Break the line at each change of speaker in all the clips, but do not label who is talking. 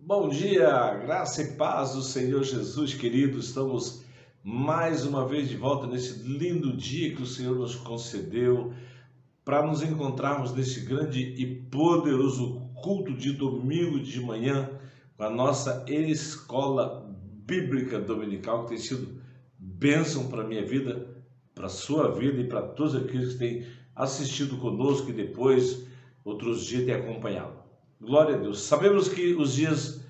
Bom dia, graça e paz do Senhor Jesus, querido. Estamos mais uma vez de volta nesse lindo dia que o Senhor nos concedeu para nos encontrarmos nesse grande e poderoso culto de domingo de manhã com a nossa escola bíblica dominical, que tem sido bênção para a minha vida, para a sua vida e para todos aqueles que têm assistido conosco e depois, outros dias, têm acompanhado. Glória a Deus. Sabemos que os dias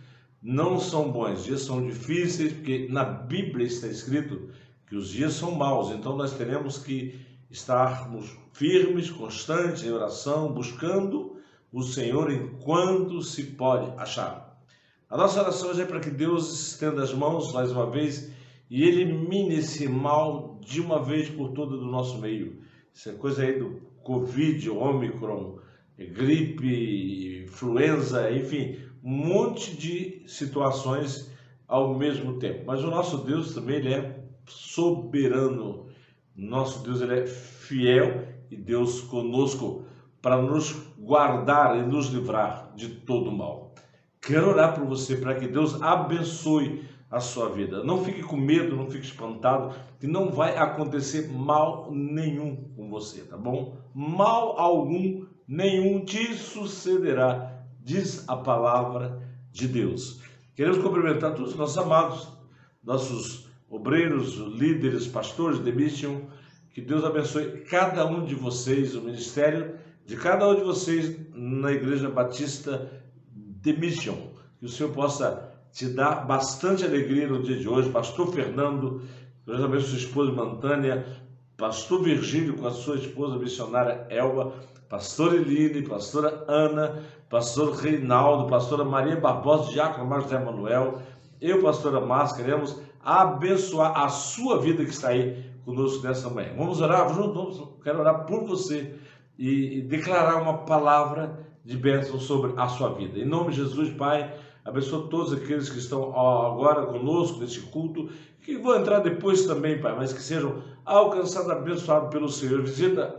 não são bons, os dias são difíceis, porque na Bíblia está escrito que os dias são maus. Então nós teremos que estarmos firmes, constantes em oração, buscando o Senhor enquanto se pode achar. A nossa oração hoje é para que Deus estenda as mãos mais uma vez e elimine esse mal de uma vez por todas do nosso meio. Isso é coisa aí do Covid, Ômicron, gripe, influenza, enfim, um monte de situações ao mesmo tempo. Mas o nosso Deus também, ele é soberano. Nosso Deus, ele é fiel e Deus conosco para nos guardar e nos livrar de todo mal. Quero orar por você para que Deus abençoe a sua vida. Não fique com medo, não fique espantado, que não vai acontecer mal nenhum com você, tá bom? Mal algum nenhum te sucederá, diz a palavra de Deus. Queremos cumprimentar todos os nossos amados, nossos obreiros, líderes, pastores de Mission. Que Deus abençoe cada um de vocês, o ministério de cada um de vocês na Igreja Batista de Mission. Que o Senhor possa te dar bastante alegria no dia de hoje. Pastor Fernando, Deus abençoe sua esposa Mantânia, Pastor Virgílio com a sua esposa missionária Elba, Pastor Eline, Pastora Ana, Pastor Reinaldo, Pastora Maria Barbosa, Diácono Marcos José Manuel, eu, Pastora Márcia, queremos abençoar a sua vida que está aí conosco nessa manhã. Vamos orar juntos? Quero orar por você e declarar uma palavra de bênção sobre a sua vida. Em nome de Jesus, Pai, abençoa todos aqueles que estão agora conosco nesse culto, que vão entrar depois também, Pai, mas que sejam alcançados, abençoados pelo Senhor. Visita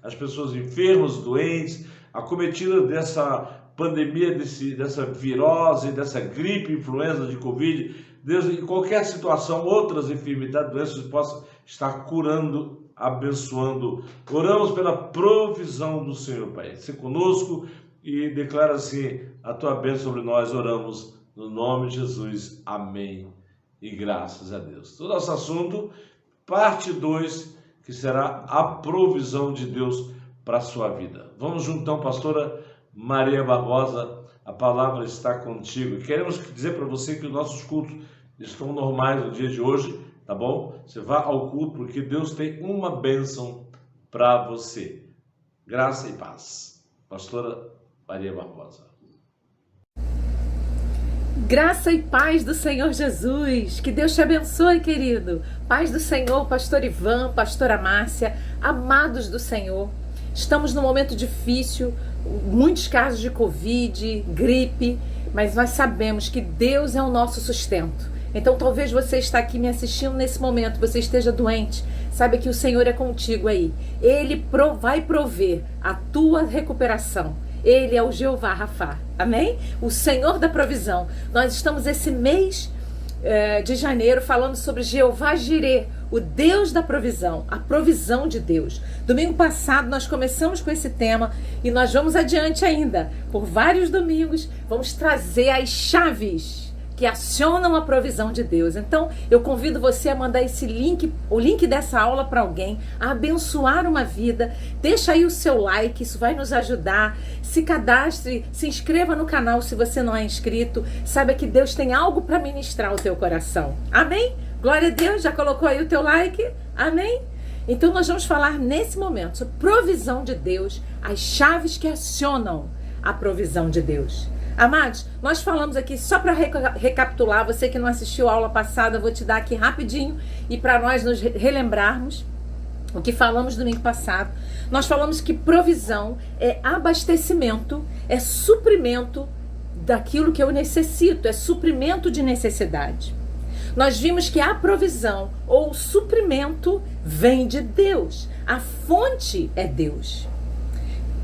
as pessoas enfermas, doentes, acometidas dessa pandemia, dessa virose, dessa gripe, influenza de Covid. Deus, em qualquer situação, outras enfermidades, doenças, possa estar curando, abençoando. Oramos pela provisão do Senhor, Pai. Se conosco e declara assim a tua bênção sobre nós. Oramos no nome de Jesus. Amém. E graças a Deus. O nosso assunto, parte 2, que será a provisão de Deus para a sua vida. Vamos juntar, pastora Maria Barbosa, a palavra está contigo. E queremos dizer para você que os nossos cultos estão normais no dia de hoje, tá bom? Você vá ao culto porque Deus tem uma bênção para você. Graça e paz. Pastora Maria Barbosa.
Graça e paz do Senhor Jesus, que Deus te abençoe, querido. Paz do Senhor, pastor Ivan, pastora Márcia, amados do Senhor. Estamos num momento difícil, muitos casos de Covid, gripe, mas nós sabemos que Deus é o nosso sustento. Então talvez você está aqui me assistindo nesse momento, você esteja doente, saiba que o Senhor é contigo aí. Ele vai prover a tua recuperação. Ele é o Jeová Rafá, amém? O Senhor da provisão. Nós estamos esse mês de janeiro falando sobre Jeová Jirê, o Deus da provisão, a provisão de Deus. Domingo passado nós começamos com esse tema e nós vamos adiante ainda. Por vários domingos vamos trazer as chaves que acionam a provisão de Deus. Então, eu convido você a mandar esse link, o link dessa aula para alguém, a abençoar uma vida. Deixa aí o seu like, isso vai nos ajudar. Se cadastre, se inscreva no canal se você não é inscrito. Saiba que Deus tem algo para ministrar ao teu coração. Amém? Glória a Deus, já colocou aí o teu like? Amém? Então, nós vamos falar nesse momento sobre provisão de Deus, as chaves que acionam a provisão de Deus. Amados, nós falamos aqui, só para recapitular, você que não assistiu a aula passada, eu vou te dar aqui rapidinho e para nós nos relembrarmos o que falamos domingo passado. Nós falamos que provisão é abastecimento, é suprimento daquilo que eu necessito, é suprimento de necessidade. Nós vimos que a provisão ou o suprimento vem de Deus, a fonte é Deus.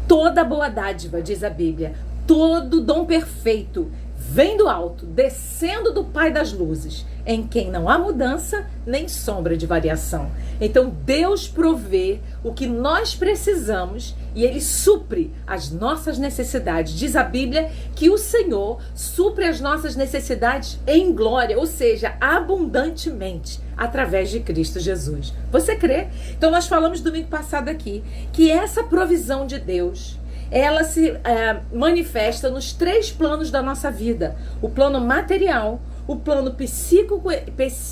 Toda boa dádiva, diz a Bíblia, todo dom perfeito vem do alto, descendo do Pai das luzes, em quem não há mudança nem sombra de variação. Então Deus provê o que nós precisamos e Ele supre as nossas necessidades. Diz a Bíblia que o Senhor supre as nossas necessidades em glória, ou seja, abundantemente, através de Cristo Jesus. Você crê? Então nós falamos domingo passado aqui que essa provisão de Deus, ela se manifesta nos 3 planos da nossa vida. O plano material, o plano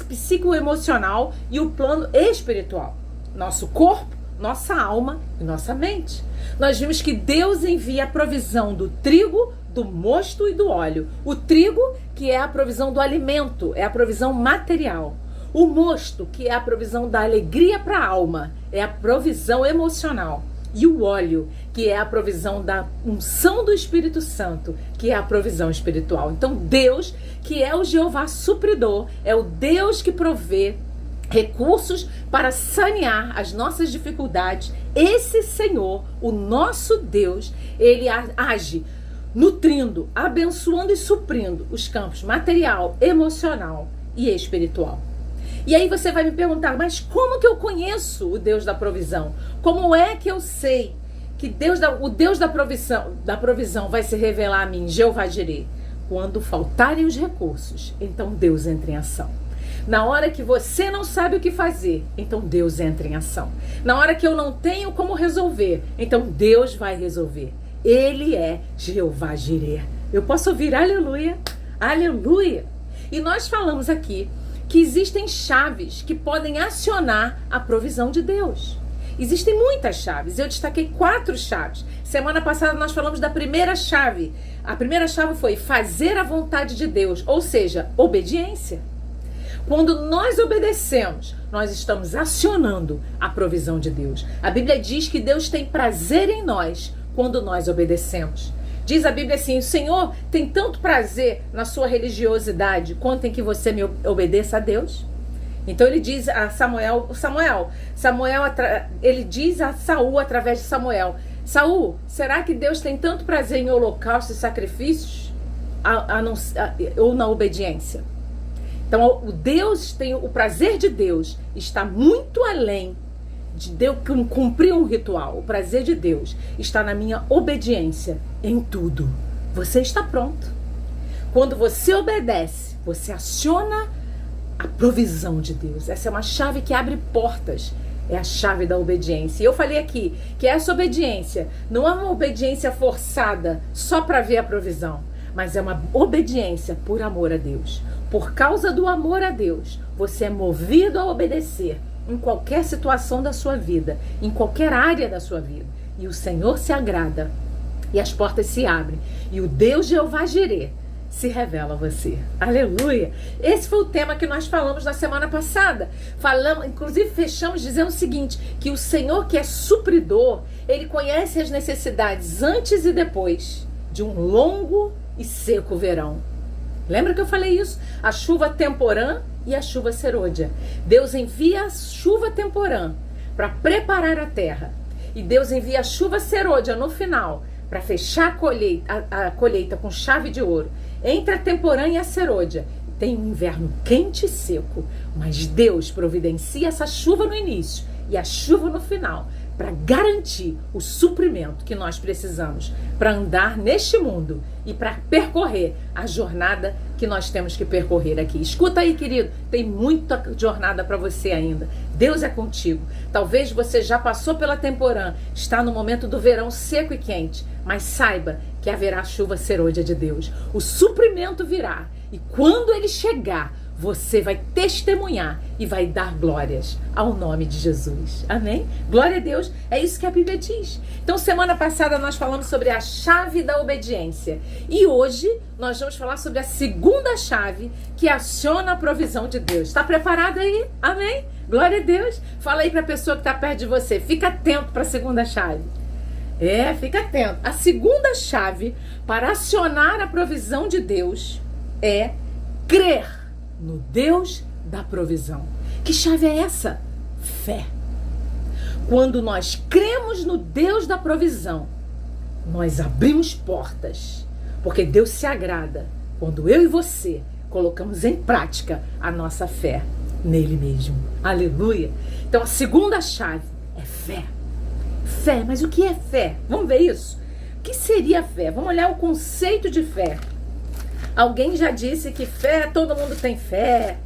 psicoemocional e o plano espiritual. Nosso corpo, nossa alma e nossa mente. Nós vimos que Deus envia a provisão do trigo, do mosto e do óleo. O trigo, que é a provisão do alimento, é a provisão material. O mosto, que é a provisão da alegria para a alma, é a provisão emocional. E o óleo, que é a provisão da unção do Espírito Santo, que é a provisão espiritual. Então Deus, que é o Jeová supridor, é o Deus que provê recursos para sanear as nossas dificuldades. Esse Senhor, o nosso Deus, Ele age nutrindo, abençoando e suprindo os campos material, emocional e espiritual. E aí você vai me perguntar, mas como que eu conheço o Deus da provisão? Como é que eu sei que o Deus da provisão vai se revelar a mim, Jeová Jireh? Quando faltarem os recursos, então Deus entra em ação. Na hora que você não sabe o que fazer, então Deus entra em ação. Na hora que eu não tenho como resolver, então Deus vai resolver. Ele é Jeová Jireh. Eu posso ouvir aleluia, aleluia. E nós falamos aqui que existem chaves que podem acionar a provisão de Deus. Existem muitas chaves, eu destaquei 4 chaves. Semana passada nós falamos da primeira chave. A primeira chave foi fazer a vontade de Deus, ou seja, obediência. Quando nós obedecemos, nós estamos acionando a provisão de Deus. A Bíblia diz que Deus tem prazer em nós quando nós obedecemos. Diz a Bíblia assim, o Senhor tem tanto prazer na sua religiosidade quanto em que você me obedeça a Deus. Então ele diz a Samuel, ele diz a Saul através de Samuel, Saul, será que Deus tem tanto prazer em holocaustos e sacrifícios ou na obediência? Então o prazer de Deus está muito além de Deus cumprir um ritual. O prazer de Deus está na minha obediência em tudo. Você está pronto. Quando você obedece, você aciona a provisão de Deus. Essa é uma chave que abre portas. É a chave da obediência. E eu falei aqui que essa obediência não é uma obediência forçada só para ver a provisão, mas é uma obediência por amor a Deus. Por causa do amor a Deus, você é movido a obedecer em qualquer situação da sua vida, em qualquer área da sua vida. E o Senhor se agrada, e as portas se abrem, e o Deus Jeová Jireh se revela a você. Aleluia! Esse foi o tema que nós falamos na semana passada. Inclusive fechamos dizendo o seguinte, que o Senhor, que é supridor, Ele conhece as necessidades antes e depois de um longo e seco verão. Lembra que eu falei isso? A chuva temporã e a chuva serôdia. Deus envia a chuva temporã para preparar a terra. E Deus envia a chuva serôdia no final para fechar a colheita com chave de ouro. Entre a temporã e a serôdia tem um inverno quente e seco. Mas Deus providencia essa chuva no início e a chuva no final para garantir o suprimento que nós precisamos para andar neste mundo e para percorrer a jornada que nós temos que percorrer aqui. Escuta aí, querido, tem muita jornada para você ainda. Deus é contigo. Talvez você já passou pela temporã, está no momento do verão seco e quente, mas saiba que haverá chuva serôdia de Deus. O suprimento virá e quando ele chegar, você vai testemunhar e vai dar glórias ao nome de Jesus. Amém? Glória a Deus. É isso que a Bíblia diz. Então, semana passada nós falamos sobre a chave da obediência. E hoje nós vamos falar sobre a segunda chave que aciona a provisão de Deus. Está preparado aí? Amém? Glória a Deus. Fala aí para a pessoa que está perto de você. Fica atento para a segunda chave. Fica atento. A segunda chave para acionar a provisão de Deus é crer no Deus da provisão. Que chave é essa? Fé. Quando nós cremos no Deus da provisão, nós abrimos portas, porque Deus se agrada quando eu e você colocamos em prática a nossa fé nele mesmo. Aleluia! Então a segunda chave é fé. Fé, mas o que é fé? Vamos ver isso? O que seria fé? Vamos olhar o conceito de fé. Alguém já disse que fé, todo mundo tem fé.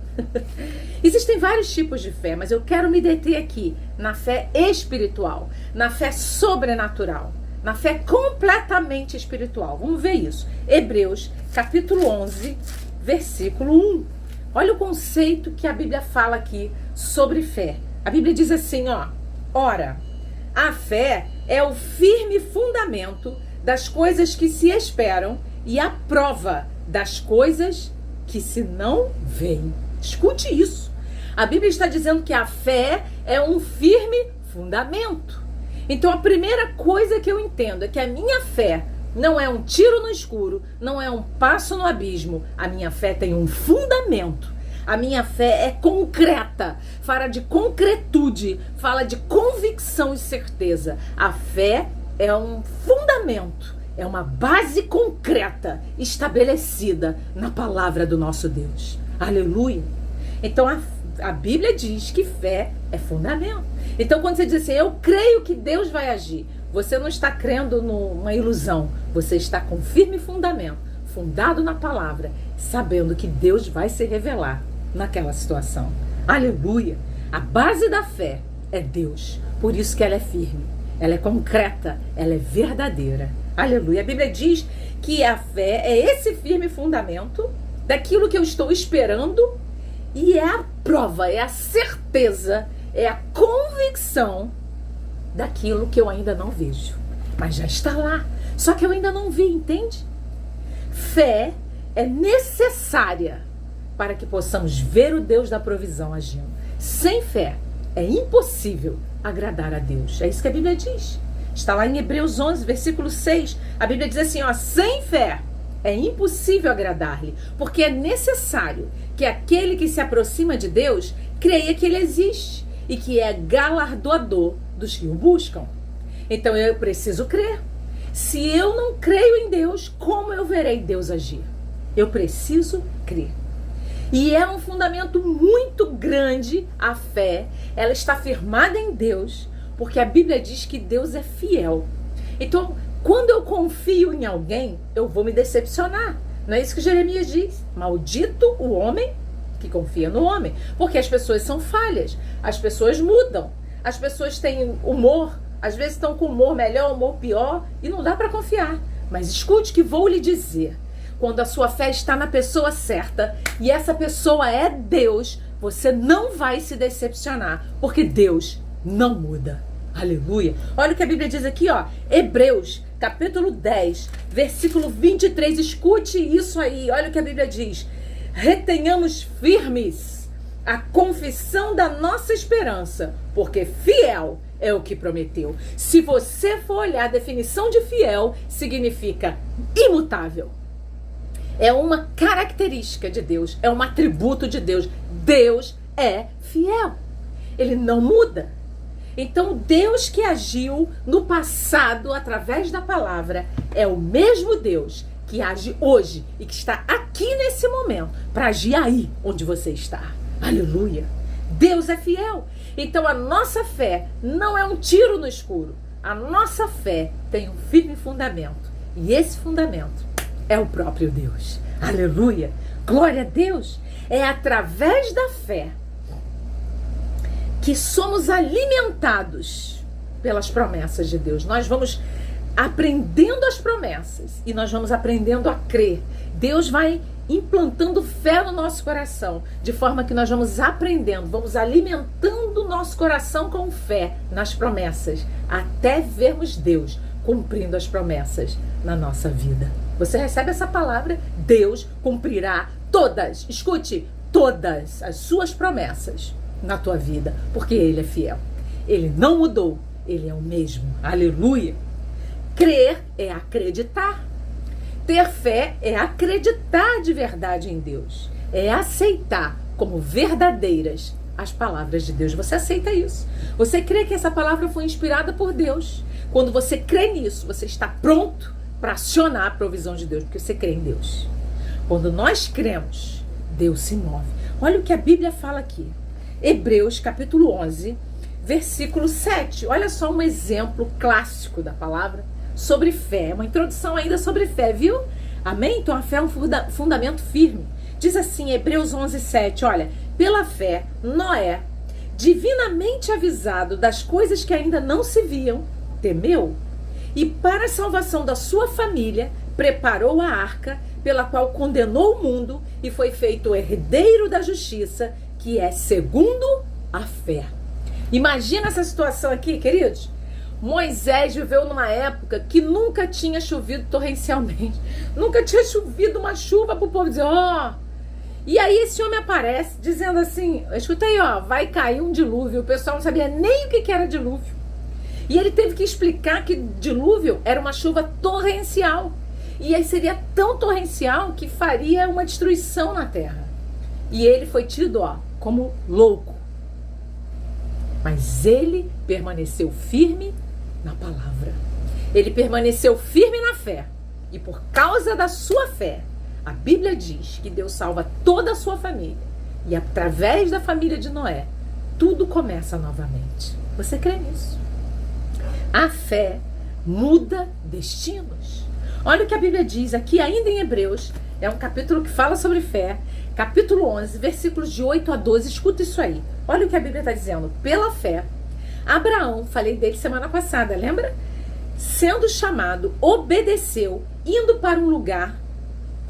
Existem vários tipos de fé, mas eu quero me deter aqui na fé espiritual, na fé sobrenatural, na fé completamente espiritual. Vamos ver isso. Hebreus, capítulo 11, versículo 1. Olha o conceito que a Bíblia fala aqui sobre fé. A Bíblia diz assim, ó: ora, a fé é o firme fundamento das coisas que se esperam e a prova das coisas que se não veem. Escute isso. A Bíblia está dizendo que a fé é um firme fundamento. Então a primeira coisa que eu entendo é que a minha fé não é um tiro no escuro, não é um passo no abismo. A minha fé tem um fundamento. A minha fé é concreta, fala de concretude, fala de convicção e certeza. A fé é um fundamento, é uma base concreta estabelecida na palavra do nosso Deus. Aleluia! Então a Bíblia diz que fé é fundamento. Então quando você diz assim, eu creio que Deus vai agir, você não está crendo numa ilusão, você está com firme fundamento, fundado na palavra, sabendo que Deus vai se revelar naquela situação. Aleluia! A base da fé é Deus, por isso que ela é firme, ela é concreta, ela é verdadeira. Aleluia! A Bíblia diz que a fé é esse firme fundamento daquilo que eu estou esperando e é a prova, é a certeza, é a convicção daquilo que eu ainda não vejo, mas já está lá, só que eu ainda não vi, entende? Fé é necessária para que possamos ver o Deus da provisão agindo. Sem fé é impossível agradar a Deus. É isso que a Bíblia diz. Está lá em Hebreus 11, versículo 6. A Bíblia diz assim, ó: sem fé é impossível agradar-lhe, porque é necessário que aquele que se aproxima de Deus creia que ele existe e que é galardoador dos que o buscam. Então eu preciso crer. Se eu não creio em Deus, como eu verei Deus agir? Eu preciso crer. E é um fundamento muito grande a fé. Ela está firmada em Deus, porque a Bíblia diz que Deus é fiel. Então, quando eu confio em alguém, eu vou me decepcionar. Não é isso que Jeremias diz? Maldito o homem que confia no homem. Porque as pessoas são falhas, as pessoas mudam, as pessoas têm humor, às vezes estão com humor melhor, humor pior, e não dá para confiar. Mas escute que vou lhe dizer. Quando a sua fé está na pessoa certa e essa pessoa é Deus, você não vai se decepcionar, porque Deus não muda. Aleluia! Olha o que a Bíblia diz aqui, ó. Hebreus, capítulo 10, versículo 23. Escute isso aí. Olha o que a Bíblia diz. Retenhamos firmes a confissão da nossa esperança, porque fiel é o que prometeu. Se você for olhar a definição de fiel, significa imutável. É uma característica de Deus, é um atributo de Deus. Deus é fiel. Ele não muda. Então, Deus que agiu no passado através da palavra é o mesmo Deus que age hoje e que está aqui nesse momento para agir aí onde você está. Aleluia! Deus é fiel. Então, a nossa fé não é um tiro no escuro. A nossa fé tem um firme fundamento. E esse fundamento é o próprio Deus. Aleluia! Glória a Deus! É através da fé que somos alimentados pelas promessas de Deus. Nós vamos aprendendo as promessas e nós vamos aprendendo a crer. Deus vai implantando fé no nosso coração, de forma que nós vamos aprendendo, vamos alimentando o nosso coração com fé nas promessas, até vermos Deus cumprindo as promessas na nossa vida. Você recebe essa palavra? Deus cumprirá todas, escute, todas as suas promessas na tua vida, porque Ele é fiel. Ele não mudou, Ele é o mesmo. Aleluia! Crer é acreditar. Ter fé é acreditar de verdade em Deus. É aceitar como verdadeiras as palavras de Deus. Você aceita isso? Você crê que essa palavra foi inspirada por Deus? Quando você crê nisso, você está pronto para acionar a provisão de Deus, porque você crê em Deus. Quando nós cremos, Deus se move. Olha o que a Bíblia fala aqui. Hebreus capítulo 11, versículo 7. Olha só um exemplo clássico da palavra sobre fé. Uma introdução ainda sobre fé, viu? Amém? Então a fé é um fundamento firme. Diz assim, Hebreus 11, 7. Olha, pela fé, Noé, divinamente avisado das coisas que ainda não se viam, temeu e para a salvação da sua família preparou a arca pela qual condenou o mundo e foi feito herdeiro da justiça, que é segundo a fé. Imagina essa situação aqui, queridos. Moisés viveu numa época que nunca tinha chovido torrencialmente. Nunca tinha chovido uma chuva para o povo dizer, ó. E aí esse homem aparece dizendo assim, escuta aí, ó, vai cair um dilúvio. O pessoal não sabia nem o que era dilúvio. E ele teve que explicar que dilúvio era uma chuva torrencial. E aí seria tão torrencial que faria uma destruição na terra. E ele foi tido, ó, como louco. Mas ele permaneceu firme na palavra. Ele permaneceu firme na fé. E por causa da sua fé, a Bíblia diz que Deus salva toda a sua família. E através da família de Noé, tudo começa novamente. Você crê nisso? A fé muda destinos. Olha o que a Bíblia diz aqui, ainda em Hebreus. É um capítulo que fala sobre fé. Capítulo 11, versículos de 8 a 12. Escuta isso aí. Olha o que a Bíblia está dizendo. Pela fé, Abraão, falei dele semana passada, lembra? Sendo chamado, obedeceu, indo para um lugar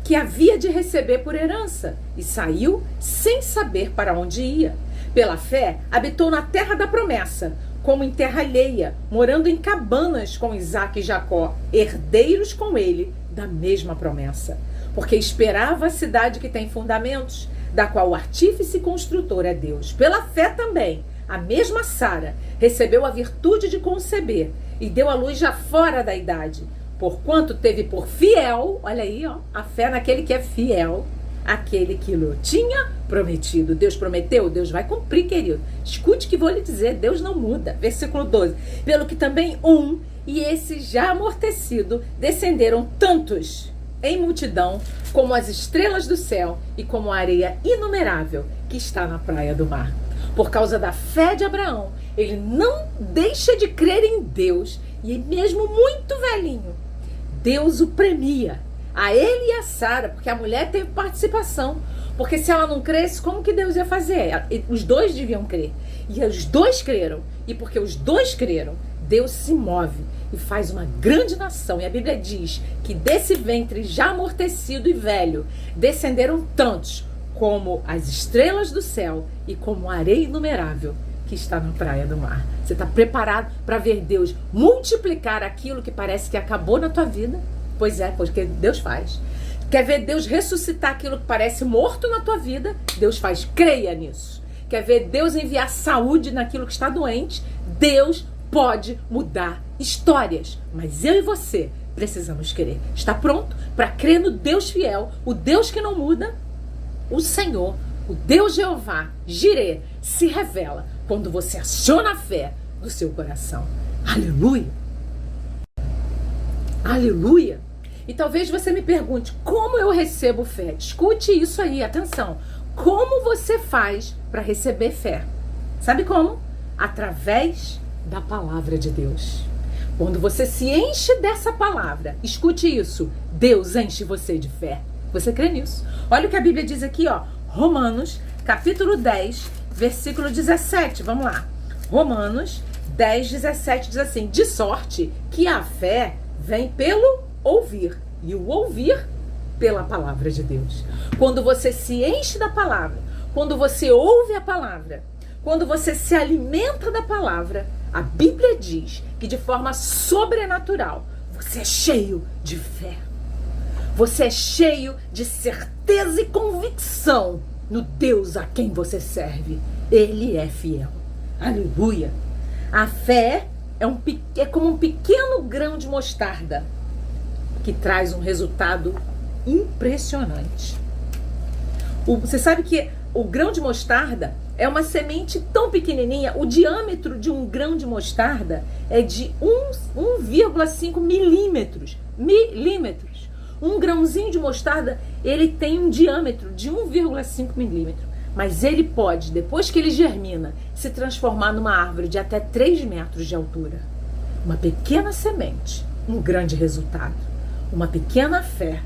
que havia de receber por herança, e saiu sem saber para onde ia. Pela fé, habitou na terra da promessa, como em terra alheia, morando em cabanas com Isaque e Jacó, herdeiros com ele da mesma promessa. Porque esperava a cidade que tem fundamentos, da qual o artífice e construtor é Deus. Pela fé também, a mesma Sara recebeu a virtude de conceber e deu à luz já fora da idade, porquanto teve por fiel, olha aí, ó, a fé naquele que é fiel, aquele que lhe tinha prometido. Deus prometeu, Deus vai cumprir, querido. Escute que vou lhe dizer, Deus não muda. Versículo 12. Pelo que também e esse já amortecido, descenderam tantos em multidão como as estrelas do céu e como a areia inumerável que está na praia do mar. Por causa da fé de Abraão, ele não deixa de crer em Deus, e mesmo muito velhinho, Deus o premia, a ele e a Sara, porque a mulher teve participação. Porque se ela não cresce, como que Deus ia fazer? Os dois deviam crer. E os dois creram. E porque os dois creram, Deus se move e faz uma grande nação. E a Bíblia diz que desse ventre já amortecido e velho, descenderam tantos como as estrelas do céu e como a areia inumerável que está na praia do mar. Você está preparado para ver Deus multiplicar aquilo que parece que acabou na tua vida? Pois é, porque Deus faz. Quer ver Deus ressuscitar aquilo que parece morto na tua vida? Deus faz. Creia nisso. Quer ver Deus enviar saúde naquilo que está doente? Deus pode mudar histórias. Mas eu e você precisamos crer. Está pronto para crer no Deus fiel, o Deus que não muda? O Senhor, o Deus Jeová, Jirê, se revela quando você aciona a fé do seu coração. Aleluia! Aleluia! E talvez você me pergunte, como eu recebo fé? Escute isso aí, atenção. Como você faz para receber fé? Sabe como? Através da palavra de Deus. Quando você se enche dessa palavra, escute isso, Deus enche você de fé. Você crê nisso? Olha o que a Bíblia diz aqui, ó. Romanos, capítulo 10, versículo 17. Vamos lá. Romanos 10, 17 diz assim: de sorte que a fé vem pelo ouvir, e o ouvir pela palavra de Deus. Quando você se enche da palavra, quando você ouve a palavra, quando você se alimenta da palavra, a Bíblia diz que de forma sobrenatural você é cheio de fé. Você é cheio de certeza e convicção no Deus a quem você serve. Ele é fiel. Aleluia. A fé é como um pequeno grão de mostarda que traz um resultado impressionante. Você sabe que o grão de mostarda é uma semente tão pequenininha, o diâmetro de um grão de mostarda é de 1,5 milímetros. Um grãozinho de mostarda, ele tem um diâmetro de 1,5 milímetro. Mas ele pode, depois que ele germina, se transformar numa árvore de até 3 metros de altura. Uma pequena semente, um grande resultado. Uma pequena fé,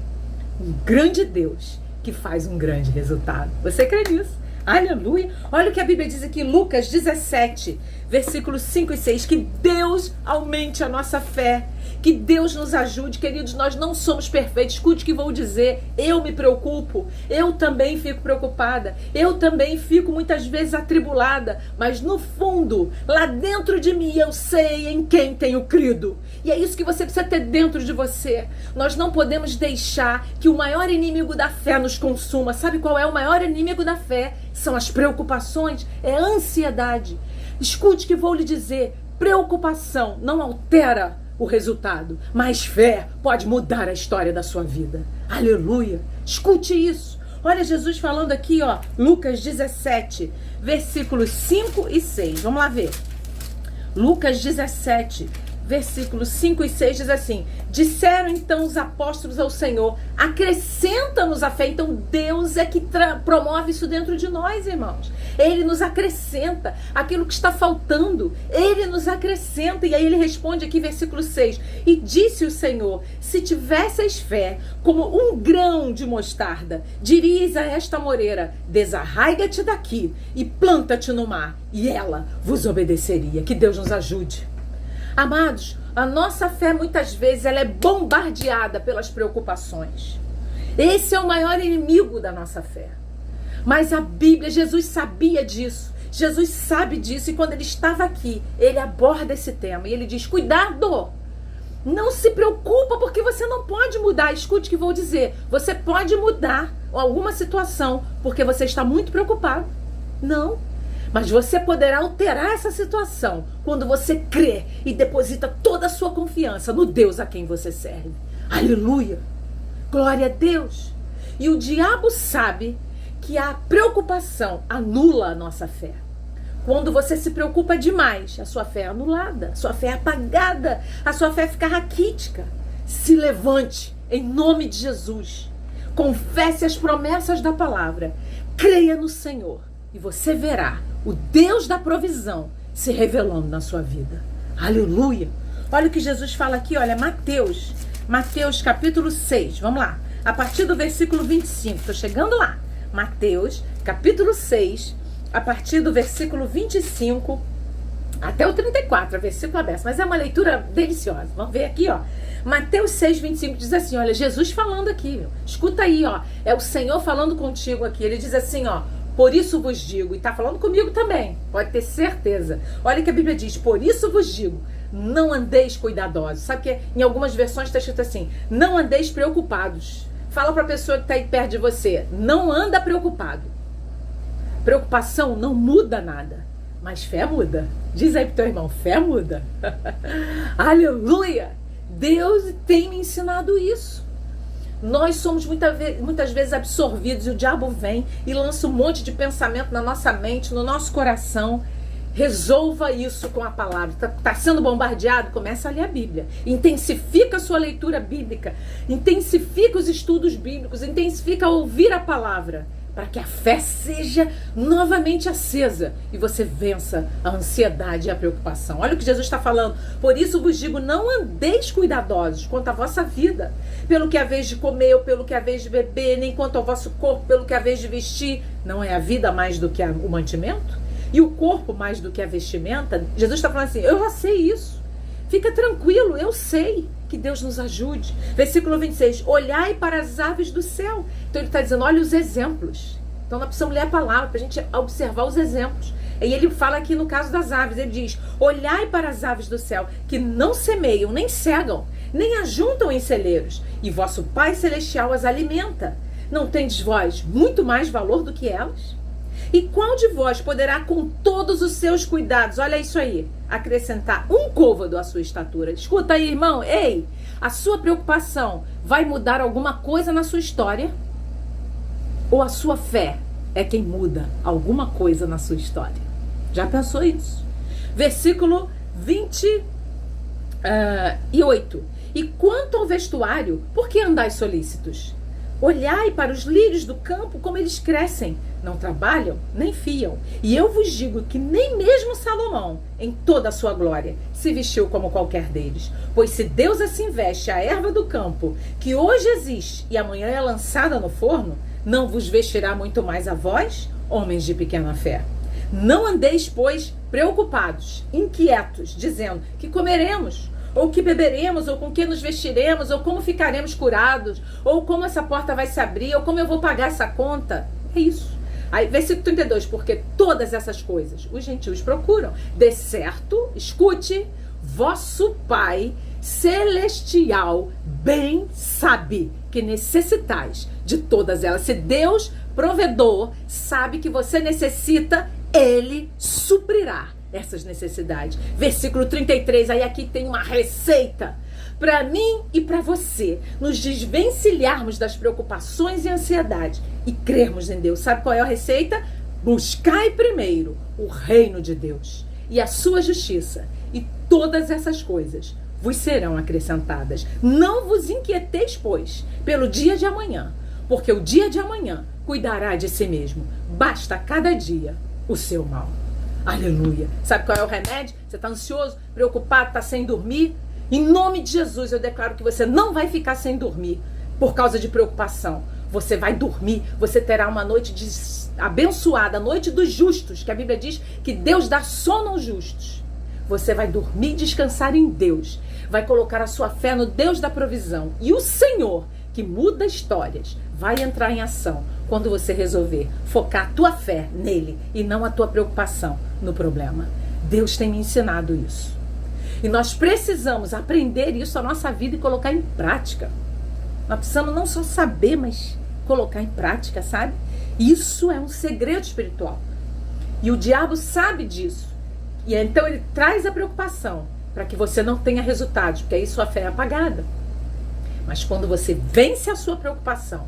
um grande Deus que faz um grande resultado. Você crê nisso? Aleluia! Olha o que a Bíblia diz aqui, Lucas 17, versículos 5 e 6. Que Deus aumente a nossa fé. Que Deus nos ajude, queridos, nós não somos perfeitos. Escute o que vou dizer, eu me preocupo, eu também fico preocupada, eu também fico muitas vezes atribulada, mas no fundo, lá dentro de mim, eu sei em quem tenho crido. E é isso que você precisa ter dentro de você. Nós não podemos deixar que o maior inimigo da fé nos consuma. Sabe qual é o maior inimigo da fé? São as preocupações, é a ansiedade. Escute o que vou lhe dizer, preocupação não altera o resultado, mas fé pode mudar a história da sua vida. Aleluia! Escute isso. Olha Jesus falando aqui, ó, Lucas 17, versículos 5 e 6. Vamos lá ver. Lucas 17, versículos 5 e 6 diz assim: disseram então os apóstolos ao Senhor, acrescenta-nos a fé. Então Deus é que promove isso dentro de nós, irmãos. Ele nos acrescenta aquilo que está faltando, Ele nos acrescenta. E aí ele responde aqui, versículo 6, e disse o Senhor, se tivesseis fé como um grão de mostarda, dirias a esta moreira, desarraiga-te daqui e planta-te no mar, e ela vos obedeceria. Que Deus nos ajude. Amados, a nossa fé muitas vezes ela é bombardeada pelas preocupações. Esse é o maior inimigo da nossa fé. Mas a Bíblia, Jesus sabia disso. Jesus sabe disso, e quando ele estava aqui, ele aborda esse tema e ele diz: cuidado! Não se preocupa, porque você não pode mudar. Escute o que vou dizer. Você pode mudar alguma situação porque você está muito preocupado. Não. Mas você poderá alterar essa situação quando você crê e deposita toda a sua confiança no Deus a quem você serve. Aleluia! Glória a Deus! E o diabo sabe que a preocupação anula a nossa fé. Quando você se preocupa demais, a sua fé é anulada, a sua fé é apagada, a sua fé fica raquítica. Se levante em nome de Jesus. Confesse as promessas da palavra. Creia no Senhor e você verá o Deus da provisão se revelando na sua vida. Aleluia! Olha o que Jesus fala aqui, olha, Mateus capítulo 6, vamos lá. A partir do versículo 25, estou chegando lá. Mateus capítulo 6, a partir do versículo 25 até o 34, versículo aberto. Mas é uma leitura deliciosa. Vamos ver aqui, ó. Mateus 6, 25 diz assim, olha, Jesus falando aqui, meu. Escuta aí, ó. É o Senhor falando contigo aqui. Ele diz assim, ó. Por isso vos digo, e está falando comigo também, pode ter certeza. Olha o que a Bíblia diz, por isso vos digo, não andeis cuidadosos. Sabe que em algumas versões está escrito assim, não andeis preocupados. Fala para a pessoa que está aí perto de você, não anda preocupado. Preocupação não muda nada, mas fé muda. Diz aí pro teu irmão, fé muda. Aleluia! Deus tem me ensinado isso. Nós somos muitas vezes absorvidos e o diabo vem e lança um monte de pensamento na nossa mente, no nosso coração. Resolva isso com a palavra. Está sendo bombardeado? Começa a ler a Bíblia. Intensifica a sua leitura bíblica. Intensifica os estudos bíblicos. Intensifica a ouvir a palavra. Para que a fé seja novamente acesa e você vença a ansiedade e a preocupação. Olha o que Jesus está falando. Por isso vos digo, não andeis cuidadosos quanto à vossa vida, pelo que haveis de comer ou pelo que haveis de beber, nem quanto ao vosso corpo, pelo que haveis de vestir. Não é a vida mais do que o mantimento? E o corpo mais do que a vestimenta? Jesus está falando assim, eu já sei isso. Fica tranquilo, eu sei. Que Deus nos ajude. Versículo 26. Olhai para as aves do céu. Então ele está dizendo, olha os exemplos. Então nós precisamos ler a palavra para a gente observar os exemplos. E ele fala aqui no caso das aves. Ele diz, olhai para as aves do céu, que não semeiam, nem cegam, nem ajuntam em celeiros. E vosso Pai Celestial as alimenta. Não tendes vós muito mais valor do que elas? E qual de vós poderá, com todos os seus cuidados, olha isso aí, acrescentar um côvado à sua estatura? Escuta aí, irmão, ei, a sua preocupação vai mudar alguma coisa na sua história? Ou a sua fé é quem muda alguma coisa na sua história? Já pensou isso? Versículo 28. E quanto ao vestuário, por que andais solícitos? Olhai para os lírios do campo, como eles crescem. Não trabalham, nem fiam. E eu vos digo que nem mesmo Salomão, em toda a sua glória, se vestiu como qualquer deles. Pois se Deus assim veste a erva do campo, que hoje existe e amanhã é lançada no forno, não vos vestirá muito mais a vós, homens de pequena fé? Não andeis, pois, preocupados, inquietos, dizendo que comeremos, ou que beberemos, ou com que nos vestiremos, ou como ficaremos curados, ou como essa porta vai se abrir, ou como eu vou pagar essa conta. É isso. Aí, versículo 32, porque todas essas coisas os gentios procuram. De certo, escute, vosso Pai Celestial bem sabe que necessitais de todas elas. Se Deus, provedor, sabe que você necessita, Ele suprirá essas necessidades. Versículo 33, aí aqui tem uma receita para mim e para você nos desvencilharmos das preocupações e ansiedades e crermos em Deus. Sabe qual é a receita? Buscai primeiro o reino de Deus e a sua justiça, e todas essas coisas vos serão acrescentadas. Não vos inquieteis, pois, pelo dia de amanhã, porque o dia de amanhã cuidará de si mesmo. Basta cada dia o seu mal. Aleluia. Sabe qual é o remédio? Você está ansioso, preocupado, está sem dormir? Em nome de Jesus, eu declaro que você não vai ficar sem dormir por causa de preocupação. Você vai dormir, você terá uma noite abençoada, a noite dos justos, que a Bíblia diz que Deus dá sono aos justos. Você vai dormir e descansar em Deus. Vai colocar a sua fé no Deus da provisão. E o Senhor, que muda histórias, vai entrar em ação quando você resolver focar a tua fé nele e não a tua preocupação no problema. Deus tem me ensinado isso. E nós precisamos aprender isso na nossa vida e colocar em prática. Nós precisamos não só saber, mas colocar em prática, sabe? Isso é um segredo espiritual. E o diabo sabe disso. E então ele traz a preocupação para que você não tenha resultados, porque aí sua fé é apagada. Mas quando você vence a sua preocupação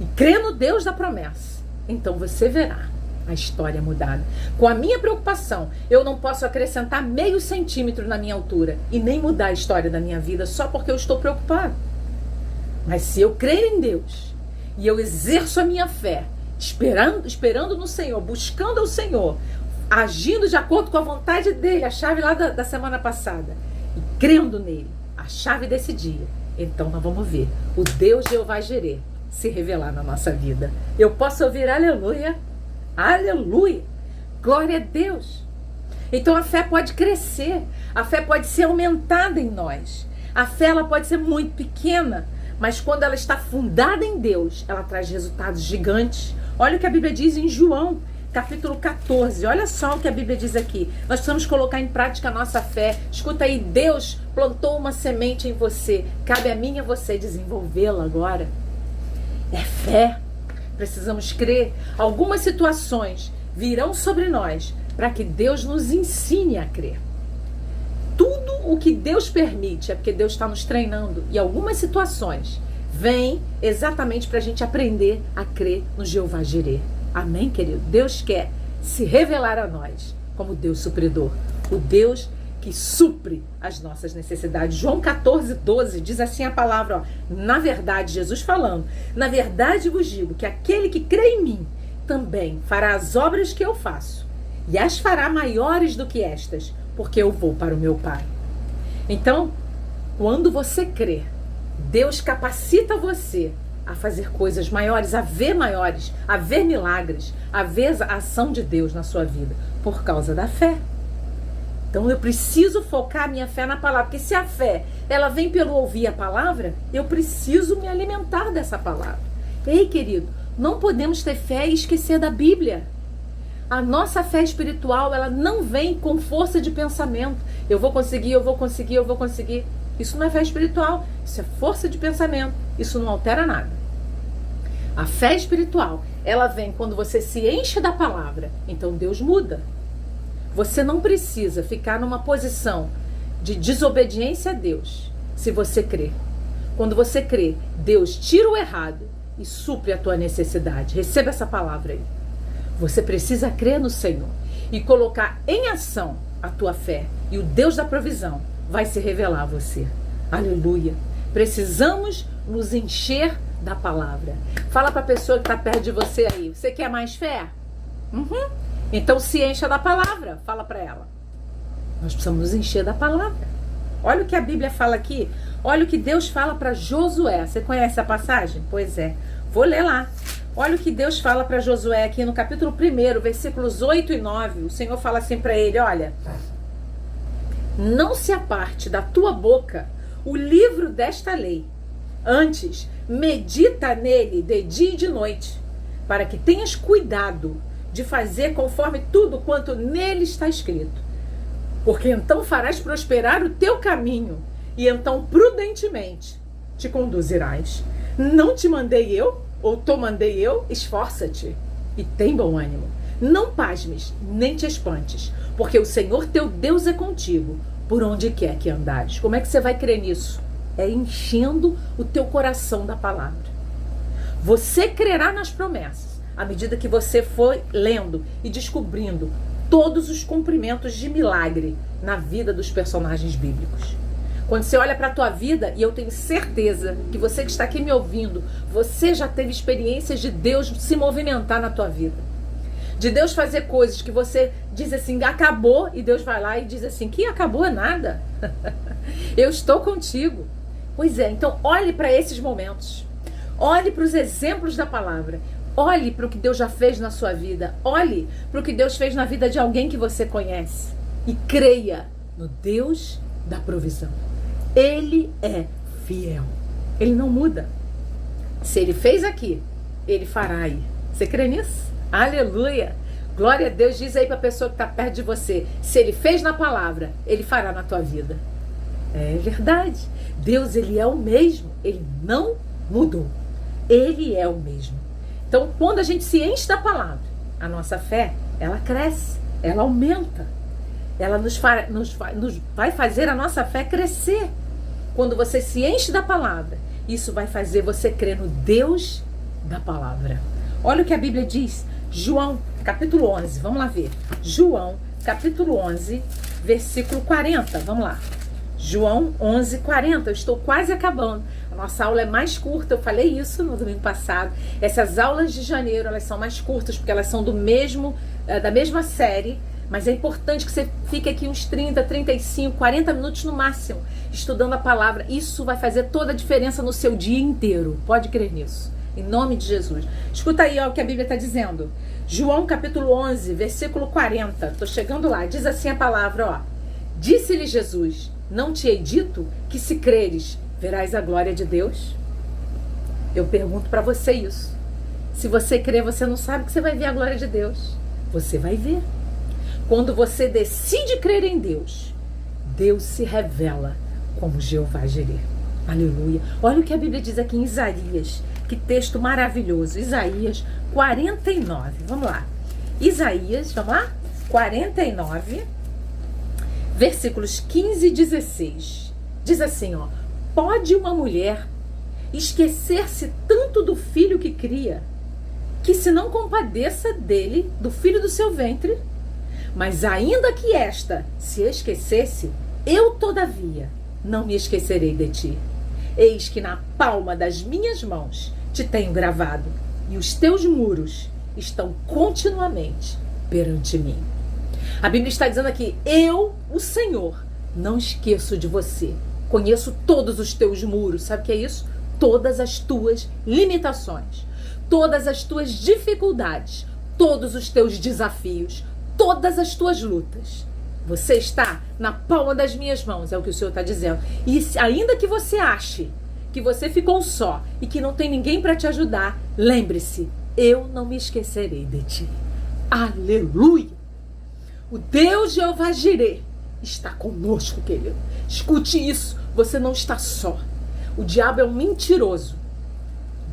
e crê no Deus da promessa, então você verá a história mudada. Com a minha preocupação, eu não posso acrescentar meio centímetro na minha altura e nem mudar a história da minha vida só porque eu estou preocupado. Mas se eu crer em Deus e eu exerço a minha fé, esperando no Senhor, buscando o Senhor, agindo de acordo com a vontade dele, a chave lá da semana passada, e crendo nele, a chave desse dia, então nós vamos ver o Deus Jeová Jireh se revelar na nossa vida. Eu posso ouvir aleluia, aleluia, glória a Deus. Então a fé pode crescer, a fé pode ser aumentada em nós. A fé ela pode ser muito pequena, mas quando ela está fundada em Deus, ela traz resultados gigantes. Olha o que a Bíblia diz em João, capítulo 14. Olha só o que a Bíblia diz aqui. Nós precisamos colocar em prática a nossa fé. Escuta aí, Deus plantou uma semente em você. Cabe a mim e a você desenvolvê-la agora. É fé. Precisamos crer. Algumas situações virão sobre nós para que Deus nos ensine a crer. Tudo o que Deus permite é porque Deus está nos treinando. E algumas situações vêm exatamente para a gente aprender a crer no Jeová Jireh. Amém, querido? Deus quer se revelar a nós como Deus supridor. O Deus que supre as nossas necessidades. João 14, 12 diz assim a palavra, ó, na verdade, Jesus falando, na verdade vos digo que aquele que crê em mim também fará as obras que eu faço e as fará maiores do que estas, porque eu vou para o meu Pai. Então, quando você crê, Deus capacita você a fazer coisas maiores, a ver milagres, a ver a ação de Deus na sua vida, por causa da fé. Então eu preciso focar a minha fé na palavra, porque se a fé ela vem pelo ouvir a palavra, eu preciso me alimentar dessa palavra. Ei, querido, não podemos ter fé e esquecer da Bíblia. A nossa fé espiritual, ela não vem com força de pensamento. Eu vou conseguir, eu vou conseguir, eu vou conseguir. Isso não é fé espiritual, isso é força de pensamento. Isso não altera nada. A fé espiritual, ela vem quando você se enche da palavra. Então Deus muda. Você não precisa ficar numa posição de desobediência a Deus se você crer. Quando você crê, Deus tira o errado e supre a tua necessidade. Receba essa palavra aí. Você precisa crer no Senhor e colocar em ação a tua fé. E o Deus da provisão vai se revelar a você. Aleluia. Precisamos nos encher da palavra. Fala para a pessoa que está perto de você aí. Você quer mais fé? Então se encha da palavra. Fala para ela. Nós precisamos nos encher da palavra. Olha o que a Bíblia fala aqui. Olha o que Deus fala para Josué. Você conhece a passagem? Pois é. Vou ler lá. Olha o que Deus fala para Josué aqui no capítulo 1, versículos 8 e 9. O Senhor fala assim para ele, olha. Não se aparte da tua boca o livro desta lei. Antes, medita nele de dia e de noite, para que tenhas cuidado de fazer conforme tudo quanto nele está escrito. Porque então farás prosperar o teu caminho, e então prudentemente te conduzirás. Não te mandei eu, ou te mandei eu? Esforça-te e tem bom ânimo. Não pasmes, nem te espantes, porque o Senhor teu Deus é contigo, por onde quer que andares. Como é que você vai crer nisso? É enchendo o teu coração da palavra. Você crerá nas promessas, à medida que você for lendo e descobrindo todos os cumprimentos de milagre na vida dos personagens bíblicos. Quando você olha para a tua vida, e eu tenho certeza que você que está aqui me ouvindo, você já teve experiências de Deus se movimentar na tua vida. De Deus fazer coisas que você diz assim, acabou, e Deus vai lá e diz assim, que acabou é nada. Eu estou contigo. Pois é, então olhe para esses momentos. Olhe para os exemplos da palavra. Olhe para o que Deus já fez na sua vida. Olhe para o que Deus fez na vida de alguém que você conhece. E creia no Deus da provisão. Ele é fiel. Ele não muda. Se ele fez aqui, ele fará aí. Você crê nisso? Aleluia! Glória a Deus. Diz aí para a pessoa que está perto de você. Se ele fez na palavra, ele fará na tua vida. É verdade. Deus, ele é o mesmo. Ele não mudou. Ele é o mesmo. Então, quando a gente se enche da palavra, a nossa fé, ela cresce, ela aumenta. Ela nos vai fazer a nossa fé crescer. Quando você se enche da palavra, isso vai fazer você crer no Deus da palavra. Olha o que a Bíblia diz. João, capítulo 11. Vamos lá ver. João, capítulo 11, versículo 40. Vamos lá. João 11, 40. Eu estou quase acabando. A nossa aula é mais curta. Eu falei isso no domingo passado. Essas aulas de janeiro, elas são mais curtas, porque elas são da mesma série. Mas é importante que você fique aqui uns 30, 35, 40 minutos no máximo, estudando a palavra. Isso vai fazer toda a diferença no seu dia inteiro. Pode crer nisso. Em nome de Jesus. Escuta aí ó, o que a Bíblia está dizendo. João capítulo 11, versículo 40. Estou chegando lá. Diz assim a palavra, ó. Disse-lhe Jesus, não te hei dito que se creres, verás a glória de Deus? Eu pergunto para você isso. Se você crer, você não sabe que você vai ver a glória de Deus. Você vai ver. Quando você decide crer em Deus, Deus se revela como Jeová Jireh. Aleluia. Olha o que a Bíblia diz aqui em Isaías. Que texto maravilhoso. Isaías 49. Vamos lá. Isaías, vamos lá? 49, versículos 15 e 16. Diz assim, ó. Pode uma mulher esquecer-se tanto do filho que cria, que se não compadeça dele, do filho do seu ventre? Mas ainda que esta se esquecesse, eu todavia não me esquecerei de ti. Eis que na palma das minhas mãos te tenho gravado, e os teus muros estão continuamente perante mim. A Bíblia está dizendo aqui, eu, o Senhor, não esqueço de você. Conheço todos os teus muros. Sabe o que é isso? Todas as tuas limitações, todas as tuas dificuldades, todos os teus desafios, todas as tuas lutas. Você está na palma das minhas mãos, é o que o Senhor está dizendo. E ainda que você ache que você ficou só e que não tem ninguém para te ajudar, lembre-se, eu não me esquecerei de ti. Aleluia! O Deus Jeová Jireh está conosco, querido. Escute isso, você não está só. O diabo é um mentiroso.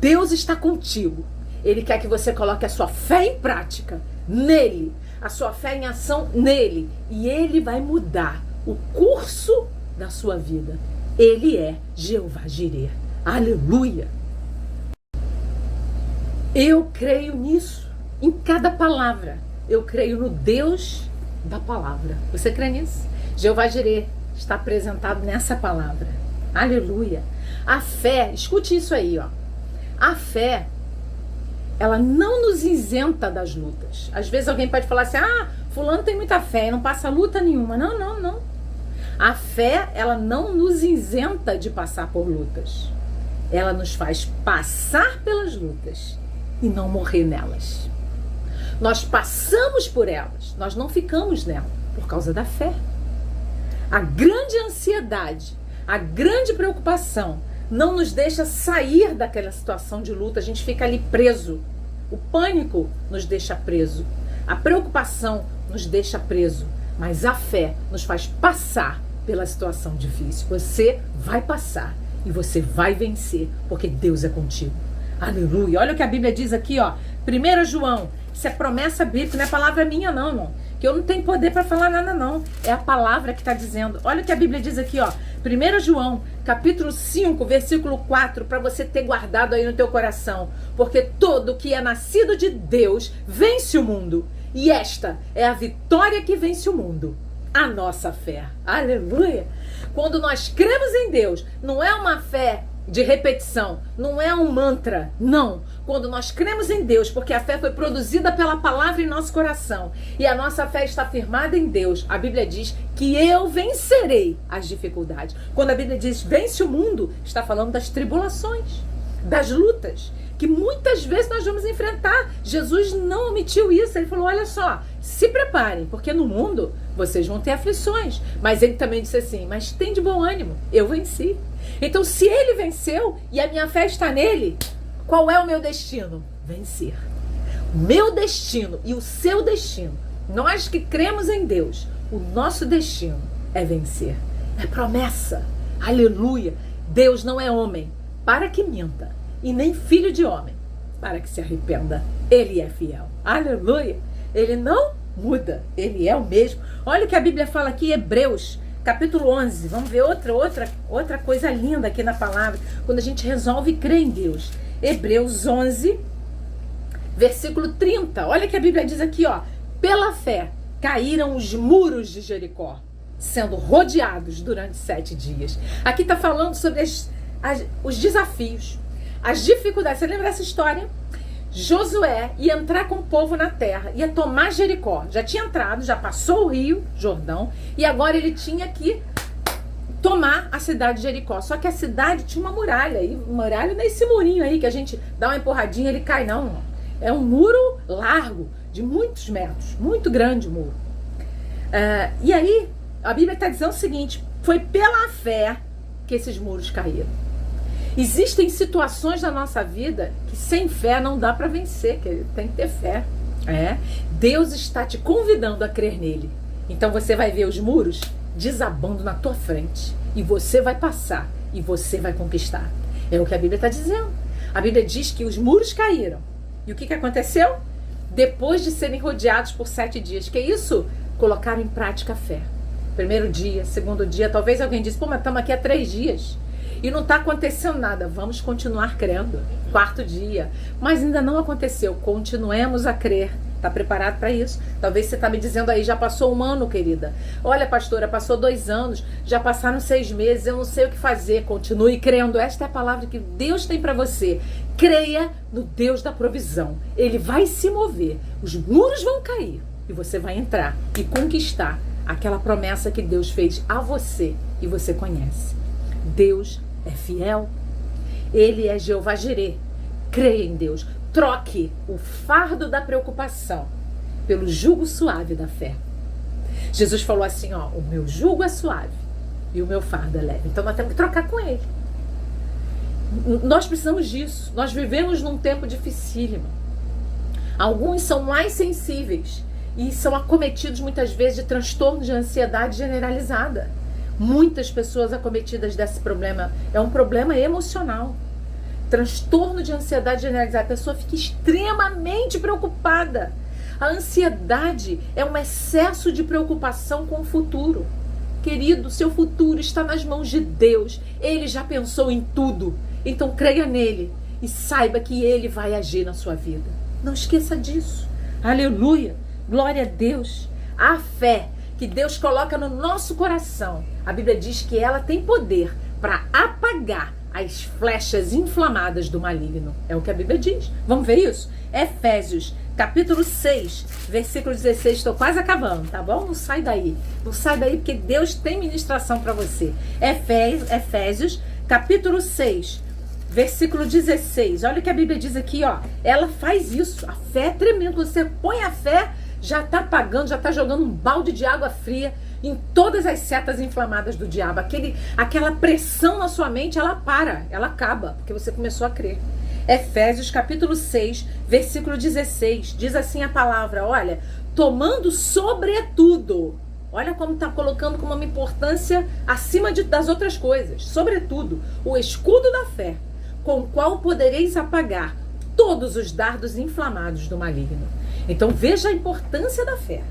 Deus está contigo. Ele quer que você coloque a sua fé em prática nele, a sua fé em ação nele, e ele vai mudar o curso da sua vida. Ele é Jeová Jireh. Aleluia! Eu creio nisso, em cada palavra. Eu creio no Deus da palavra. Você crê nisso? Jeová Jireh está apresentado nessa palavra. Aleluia. A fé, escute isso aí, ó. A fé, ela não nos isenta das lutas. Às vezes alguém pode falar assim, fulano tem muita fé e não passa luta nenhuma. Não, não, não. A fé, ela não nos isenta de passar por lutas. Ela nos faz passar pelas lutas e não morrer nelas. Nós passamos por elas, nós não ficamos nelas por causa da fé. A grande ansiedade, a grande preocupação não nos deixa sair daquela situação de luta, a gente fica ali preso. O pânico nos deixa preso, a preocupação nos deixa preso, mas a fé nos faz passar pela situação difícil. Você vai passar e você vai vencer, porque Deus é contigo. Aleluia. Olha o que a Bíblia diz aqui, ó. 1 João, isso é promessa bíblica, não é palavra minha não, irmão. Que eu não tenho poder para falar nada não. É a palavra que está dizendo. Olha o que a Bíblia diz aqui, ó. 1 João, capítulo 5, versículo 4, para você ter guardado aí no teu coração. Porque todo que é nascido de Deus vence o mundo. E esta é a vitória que vence o mundo. A nossa fé. Aleluia. Quando nós cremos em Deus, não é uma fé de repetição, não é um mantra, não. Quando nós cremos em Deus, porque a fé foi produzida pela palavra em nosso coração e a nossa fé está firmada em Deus, a Bíblia diz que eu vencerei as dificuldades. Quando a Bíblia diz vence o mundo, está falando das tribulações, das lutas, que muitas vezes nós vamos enfrentar. Jesus não omitiu isso, ele falou, olha só, se preparem, porque no mundo vocês vão ter aflições. Mas ele também disse assim, mas tem de bom ânimo, eu venci. Então se ele venceu e a minha fé está nele, qual é o meu destino? Vencer. O meu destino e o seu destino, nós que cremos em Deus, o nosso destino é vencer. É promessa. Aleluia. Deus não é homem para que minta, e nem filho de homem para que se arrependa. Ele é fiel. Aleluia. Ele não muda. Ele é o mesmo. Olha o que a Bíblia fala aqui, Hebreus, capítulo 11. Vamos ver outra coisa linda aqui na palavra, quando a gente resolve crer em Deus. Hebreus 11, versículo 30. Olha o que a Bíblia diz aqui, ó. Pela fé caíram os muros de Jericó, sendo rodeados durante 7 dias. Aqui está falando sobre os desafios, as dificuldades. Você lembra dessa história? Josué ia entrar com o povo na terra, ia tomar Jericó. Já tinha entrado, já passou o rio Jordão, e agora ele tinha que tomar a cidade de Jericó. Só que a cidade tinha uma muralha, e muralha não é esse murinho aí que a gente dá uma empurradinha e ele cai, não. É um muro largo, de muitos metros, muito grande o muro. E aí, a Bíblia está dizendo o seguinte, foi pela fé que esses muros caíram. Existem situações na nossa vida que sem fé não dá para vencer, que tem que ter fé. Deus está te convidando a crer nele. Então você vai ver os muros desabando na tua frente e você vai passar e você vai conquistar. É o que a Bíblia está dizendo. A Bíblia diz que os muros caíram. E o que aconteceu? Depois de serem rodeados por 7 dias. Que isso? Colocaram em prática a fé. Primeiro dia, segundo dia, talvez alguém disse, mas estamos aqui há 3 dias. E não está acontecendo nada, vamos continuar crendo. 4º dia, mas ainda não aconteceu, continuemos a crer. Está preparado para isso? Talvez você está me dizendo aí, já passou 1 ano, querida. Olha, pastora, passou 2 anos, já passaram 6 meses, eu não sei o que fazer. Continue crendo, esta é a palavra que Deus tem para você. Creia no Deus da provisão, Ele vai se mover, os muros vão cair e você vai entrar e conquistar aquela promessa que Deus fez a você e você conhece. Deus é fiel, Ele é Jeová Jirê. Creia em Deus, troque o fardo da preocupação pelo jugo suave da fé. Jesus falou assim, ó, o meu jugo é suave e o meu fardo é leve. Então nós temos que trocar com Ele. Nós precisamos disso. Nós vivemos num tempo dificílimo. Alguns são mais sensíveis e são acometidos muitas vezes de transtorno de ansiedade generalizada. Muitas pessoas acometidas desse problema, é um problema emocional. Transtorno de ansiedade generalizada, a pessoa fica extremamente preocupada. A ansiedade é um excesso de preocupação com o futuro. Querido, seu futuro está nas mãos de Deus. Ele já pensou em tudo. Então creia nele e saiba que Ele vai agir na sua vida. Não esqueça disso. Aleluia, glória a Deus. A fé que Deus coloca no nosso coração, a Bíblia diz que ela tem poder para apagar as flechas inflamadas do maligno. É o que a Bíblia diz. Vamos ver isso? Efésios, capítulo 6, versículo 16. Estou quase acabando, tá bom? Não sai daí. Não sai daí, porque Deus tem ministração para você. Efésios, capítulo 6, versículo 16. Olha o que a Bíblia diz aqui, ó. Ela faz isso. A fé é tremenda. Quando você põe a fé, já está apagando, já está jogando um balde de água fria em todas as setas inflamadas do diabo. Aquela pressão na sua mente, ela acaba, porque você começou a crer. Efésios capítulo 6, versículo 16, diz assim a palavra, olha, tomando sobretudo, olha como está colocando como uma importância acima das outras coisas, sobretudo, o escudo da fé, com o qual podereis apagar todos os dardos inflamados do maligno. Então veja a importância da fé.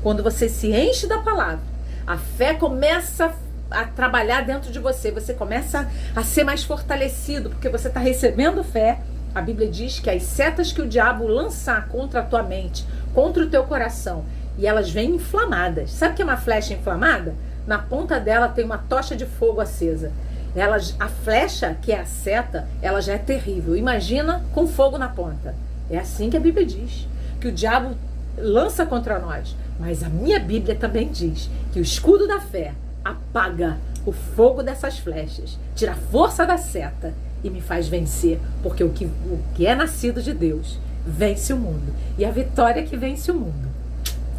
Quando você se enche da palavra, a fé começa a trabalhar dentro de você, você começa a ser mais fortalecido, porque você está recebendo fé. A Bíblia diz que as setas que o diabo lançar contra a tua mente, contra o teu coração, e elas vêm inflamadas. Sabe o que é uma flecha inflamada? Na ponta dela tem uma tocha de fogo acesa. A flecha, que é a seta, ela já é terrível. Imagina com fogo na ponta. É assim que a Bíblia diz, que o diabo lança contra nós. Mas a minha Bíblia também diz que o escudo da fé apaga o fogo dessas flechas, tira a força da seta e me faz vencer, porque o que é nascido de Deus vence o mundo. E a vitória que vence o mundo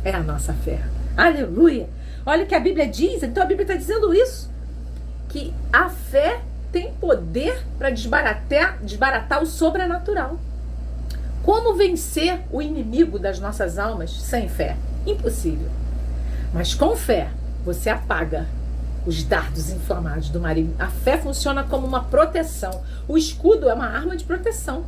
é a nossa fé. Aleluia! Olha o que a Bíblia diz. Então a Bíblia está dizendo isso, que a fé tem poder para desbaratar o sobrenatural. Como vencer o inimigo das nossas almas sem fé? Impossível. Mas com fé, você apaga os dardos inflamados do maligno. A fé funciona como uma proteção. O escudo é uma arma de proteção.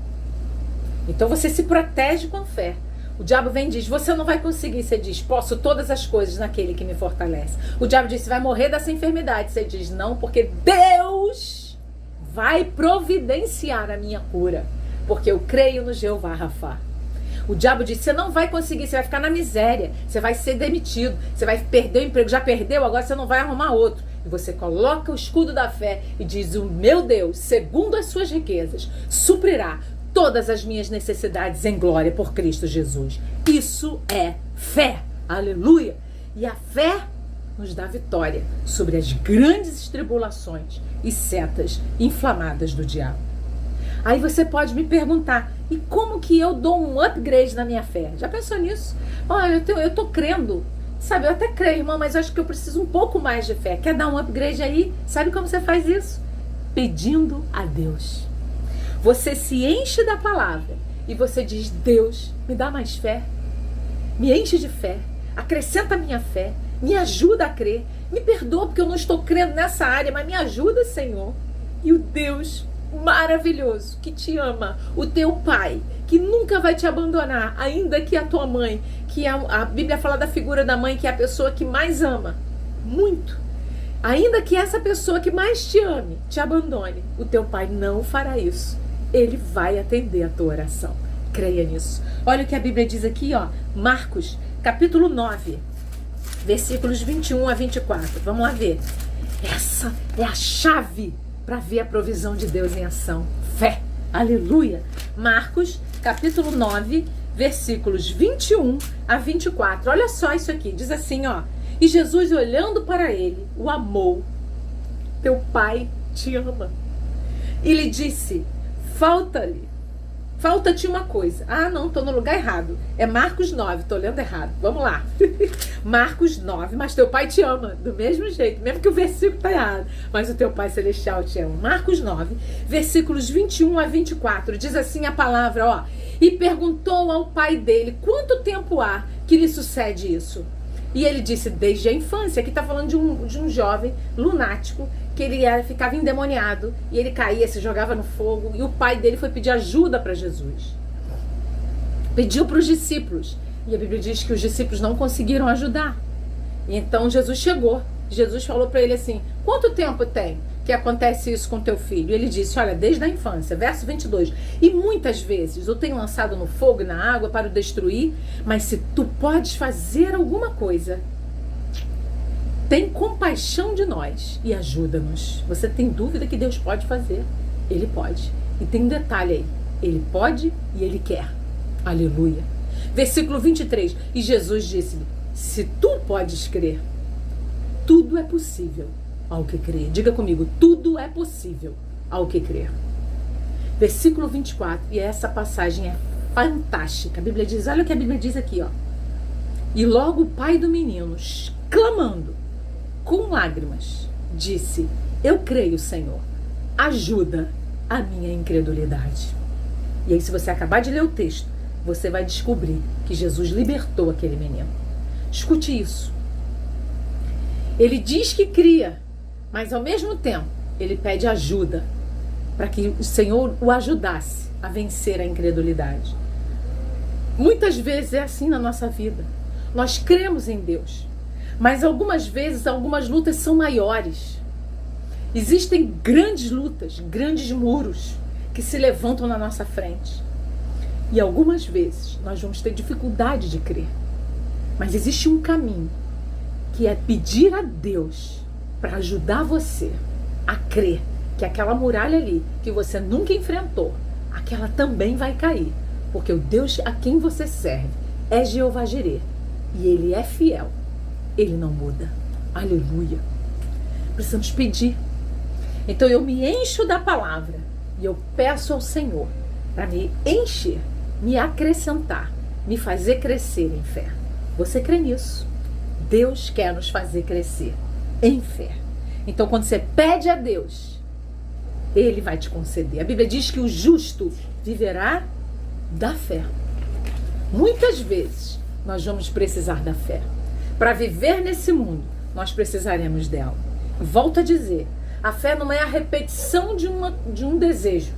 Então você se protege com fé. O diabo vem e diz, você não vai conseguir. Você diz, posso todas as coisas naquele que me fortalece. O diabo diz, você vai morrer dessa enfermidade. Você diz, não, porque Deus vai providenciar a minha cura. Porque eu creio no Jeová Rafá. O diabo diz, você não vai conseguir, você vai ficar na miséria, você vai ser demitido, você vai perder o emprego, já perdeu, agora você não vai arrumar outro. E você coloca o escudo da fé e diz, o meu Deus, segundo as suas riquezas, suprirá todas as minhas necessidades em glória por Cristo Jesus. Isso é fé. Aleluia! E a fé nos dá vitória sobre as grandes tribulações e setas inflamadas do diabo. Aí você pode me perguntar, e como que eu dou um upgrade na minha fé? Já pensou nisso? Olha, eu tô crendo, sabe, eu até creio, irmã, mas eu acho que eu preciso um pouco mais de fé. Quer dar um upgrade aí? Sabe como você faz isso? Pedindo a Deus. Você se enche da palavra e você diz, Deus, me dá mais fé, me enche de fé, acrescenta a minha fé, me ajuda a crer, me perdoa porque eu não estou crendo nessa área, mas me ajuda, Senhor. E o Deus maravilhoso, que te ama, o teu pai, que nunca vai te abandonar, ainda que a tua mãe, que a Bíblia fala da figura da mãe, que é a pessoa que mais ama, muito, ainda que essa pessoa que mais te ame, te abandone, o teu pai não fará isso, ele vai atender a tua oração, creia nisso. Olha o que a Bíblia diz aqui, ó, Marcos, capítulo 9, versículos 21 a 24, vamos lá ver, essa é a chave para ver a provisão de Deus em ação. Fé. Aleluia. Marcos, capítulo 9, versículos 21 a 24. Olha só isso aqui. Diz assim, ó. E Jesus, olhando para ele, o amou. Teu pai te ama. E lhe disse, falta-te uma coisa. Ah, não, estou no lugar errado. É Marcos 9, estou lendo errado. Vamos lá. Marcos 9, mas teu pai te ama, do mesmo jeito, mesmo que o versículo está errado, mas o teu pai celestial te ama. Marcos 9, versículos 21 a 24, diz assim a palavra, ó. E perguntou ao pai dele, quanto tempo há que lhe sucede isso? E ele disse, desde a infância. Aqui está falando de um jovem lunático, que ele ficava endemoniado, e ele caía, se jogava no fogo, e o pai dele foi pedir ajuda para Jesus. Pediu para os discípulos, e a Bíblia diz que os discípulos não conseguiram ajudar. E então Jesus chegou, Jesus falou para ele assim, quanto tempo tem que acontece isso com teu filho? E ele disse, olha, desde a infância, verso 22, e muitas vezes o tenho lançado no fogo e na água para o destruir, mas se tu podes fazer alguma coisa, tem compaixão de nós e ajuda-nos. Você tem dúvida que Deus pode fazer? Ele pode. E tem um detalhe aí. Ele pode e Ele quer. Aleluia. Versículo 23. E Jesus disse-lhe: se tu podes crer, tudo é possível ao que crer. Diga comigo: tudo é possível ao que crer. Versículo 24. E essa passagem é fantástica. A Bíblia diz, olha o que a Bíblia diz aqui, ó. E logo o pai do menino, clamando com lágrimas, disse: eu creio, Senhor, ajuda a minha incredulidade. E aí, se você acabar de ler o texto, você vai descobrir que Jesus libertou aquele menino. Escute isso. Ele diz que cria, mas ao mesmo tempo ele pede ajuda para que o Senhor o ajudasse a vencer a incredulidade. Muitas vezes é assim na nossa vida. Nós cremos em Deus, mas algumas vezes algumas lutas são maiores. Existem grandes lutas, grandes muros que se levantam na nossa frente. E algumas vezes nós vamos ter dificuldade de crer. Mas existe um caminho, que é pedir a Deus para ajudar você a crer que aquela muralha ali, que você nunca enfrentou, aquela também vai cair. Porque o Deus a quem você serve é Jeová Jireh. E Ele é fiel. Ele não muda. Aleluia. Precisamos pedir. Então eu me encho da palavra e eu peço ao Senhor para me encher, me acrescentar, me fazer crescer em fé. Você crê nisso? Deus quer nos fazer crescer em fé. Então quando você pede a Deus, Ele vai te conceder. A Bíblia diz que o justo viverá da fé. Muitas vezes nós vamos precisar da fé. Para viver nesse mundo, nós precisaremos dela. Volto a dizer, a fé não é a repetição de um desejo.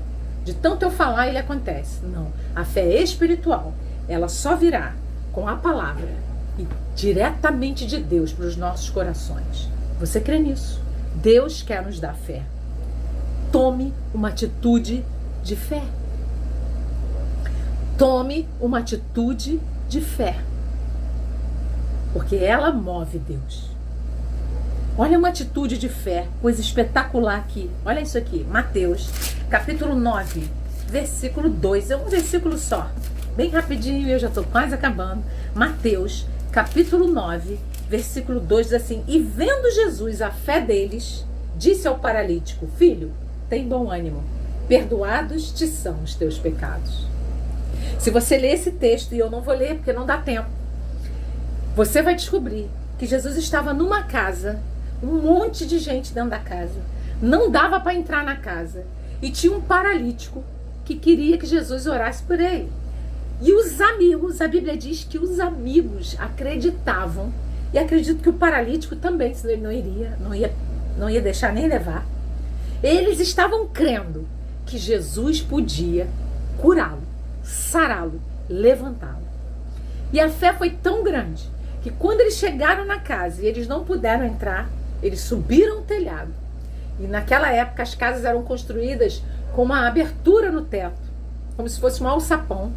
De tanto eu falar, ele acontece. Não. A fé é espiritual. Ela só virá com a palavra e diretamente de Deus para os nossos corações. Você crê nisso? Deus quer nos dar fé. Tome uma atitude de fé. Tome uma atitude de fé. Porque ela move Deus. Olha uma atitude de fé, coisa espetacular aqui. Olha isso aqui, Mateus, capítulo 9, versículo 2. É um versículo só, bem rapidinho, eu já estou quase acabando. Mateus, capítulo 9, versículo 2 diz assim: e vendo Jesus a fé deles, disse ao paralítico: filho, tem bom ânimo, perdoados te são os teus pecados. Se você ler esse texto, e eu não vou ler porque não dá tempo, você vai descobrir que Jesus estava numa casa, um monte de gente dentro da casa, não dava para entrar na casa, e tinha um paralítico que queria que Jesus orasse por ele. E os amigos, a Bíblia diz que os amigos acreditavam, e acredito que o paralítico também, senão ele não ia deixar nem levar. Eles estavam crendo que Jesus podia curá-lo, sará-lo, levantá-lo. E a fé foi tão grande que quando eles chegaram na casa e eles não puderam entrar, eles subiram o telhado. E naquela época as casas eram construídas com uma abertura no teto, como se fosse um alçapão.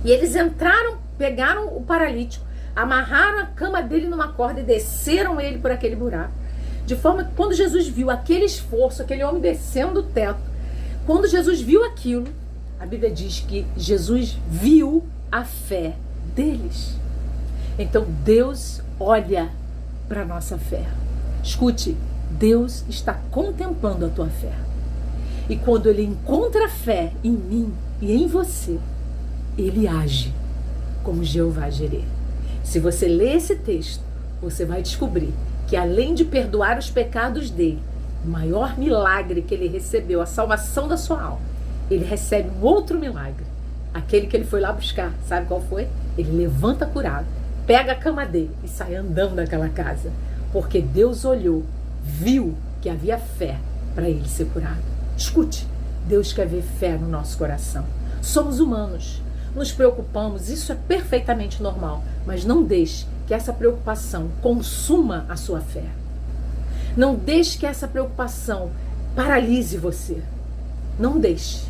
E eles entraram, pegaram o paralítico, amarraram a cama dele numa corda e desceram ele por aquele buraco. De forma que quando Jesus viu aquele esforço, aquele homem descendo o teto, quando Jesus viu aquilo, a Bíblia diz que Jesus viu a fé deles. Então Deus olha para a nossa fé. Escute, Deus está contemplando a tua fé. E quando Ele encontra fé em mim e em você, Ele age como Jeová Jireh. Se você ler esse texto, você vai descobrir que além de perdoar os pecados dele, o maior milagre que ele recebeu, a salvação da sua alma, ele recebe um outro milagre. Aquele que ele foi lá buscar, sabe qual foi? Ele levanta curado, pega a cama dele e sai andando daquela casa. Porque Deus olhou, viu que havia fé para ele ser curado. Escute, Deus quer ver fé no nosso coração. Somos humanos, nos preocupamos, isso é perfeitamente normal. Mas não deixe que essa preocupação consuma a sua fé. Não deixe que essa preocupação paralise você. Não deixe.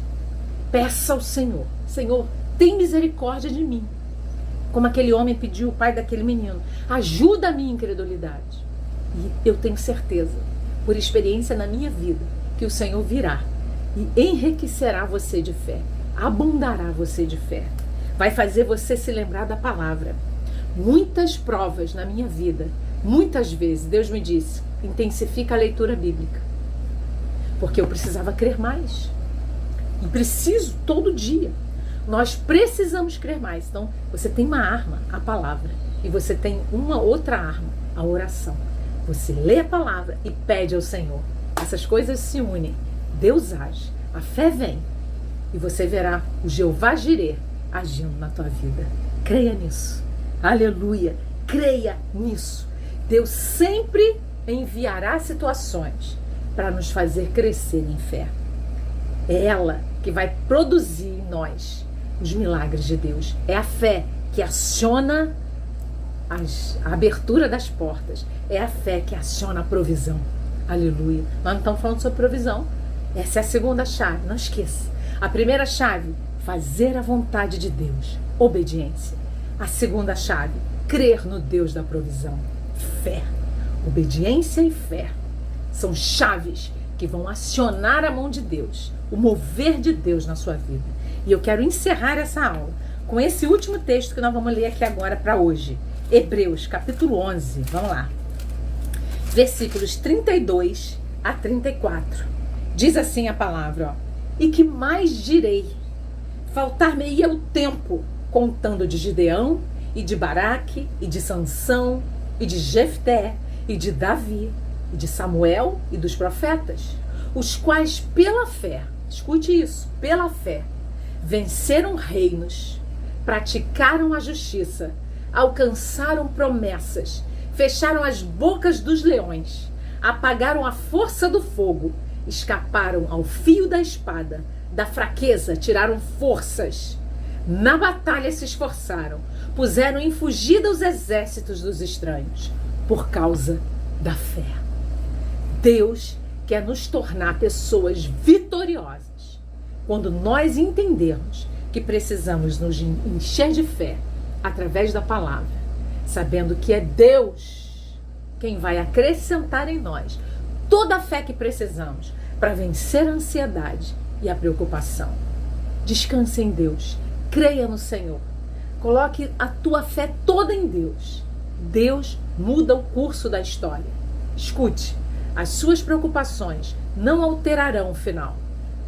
Peça ao Senhor: Senhor, tem misericórdia de mim. Como aquele homem pediu o pai daquele menino: ajuda a minha incredulidade. E eu tenho certeza, por experiência na minha vida, que o Senhor virá e enriquecerá você de fé, abundará você de fé, vai fazer você se lembrar da palavra. Muitas provas na minha vida, muitas vezes Deus me disse: intensifica a leitura bíblica, porque eu precisava crer mais, e preciso todo dia. Nós precisamos crer mais. Então você tem uma arma, a palavra, e você tem uma outra arma, a oração. Você lê a palavra e pede ao Senhor. Essas coisas se unem, Deus age, a fé vem, e você verá o Jeová Jireh agindo na tua vida. Creia nisso. Aleluia. Creia nisso. Deus sempre enviará situações para nos fazer crescer em fé. É ela que vai produzir em nós os milagres de Deus. É a fé que aciona a abertura das portas. É a fé que aciona a provisão. Aleluia. Nós não estamos falando sobre provisão. Essa é a segunda chave, não esqueça. A primeira chave, fazer a vontade de Deus, obediência. A segunda chave, crer no Deus da provisão, fé. Obediência e fé são chaves que vão acionar a mão de Deus, o mover de Deus na sua vida. E eu quero encerrar essa aula com esse último texto que nós vamos ler aqui agora para hoje. Hebreus, capítulo 11. Vamos lá. Versículos 32 a 34. Diz assim a palavra, ó: e que mais direi? Faltar-me-ia o tempo, contando de Gideão, e de Baraque, e de Sansão, e de Jefté, e de Davi, e de Samuel, e dos profetas, os quais pela fé, escute isso, pela fé, venceram reinos, praticaram a justiça, alcançaram promessas, fecharam as bocas dos leões, apagaram a força do fogo, escaparam ao fio da espada, da fraqueza tiraram forças, na batalha se esforçaram, puseram em fugida os exércitos dos estranhos, por causa da fé. Deus quer nos tornar pessoas vitoriosas quando nós entendermos que precisamos nos encher de fé através da palavra, sabendo que é Deus quem vai acrescentar em nós toda a fé que precisamos para vencer a ansiedade e a preocupação. Descanse em Deus, creia no Senhor, coloque a tua fé toda em Deus. Deus muda o curso da história. Escute, as suas preocupações não alterarão o final,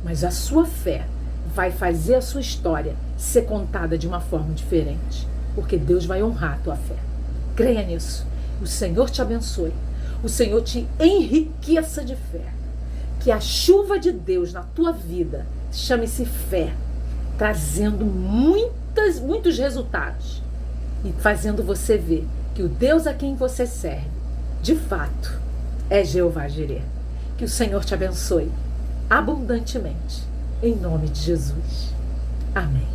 mas a sua fé vai fazer a sua história ser contada de uma forma diferente, porque Deus vai honrar a tua fé. Creia nisso. O Senhor te abençoe. O Senhor te enriqueça de fé. Que a chuva de Deus na tua vida chame-se fé, trazendo muitos resultados e fazendo você ver que o Deus a quem você serve, de fato, é Jeová Jireh. Que o Senhor te abençoe abundantemente, em nome de Jesus. Amém.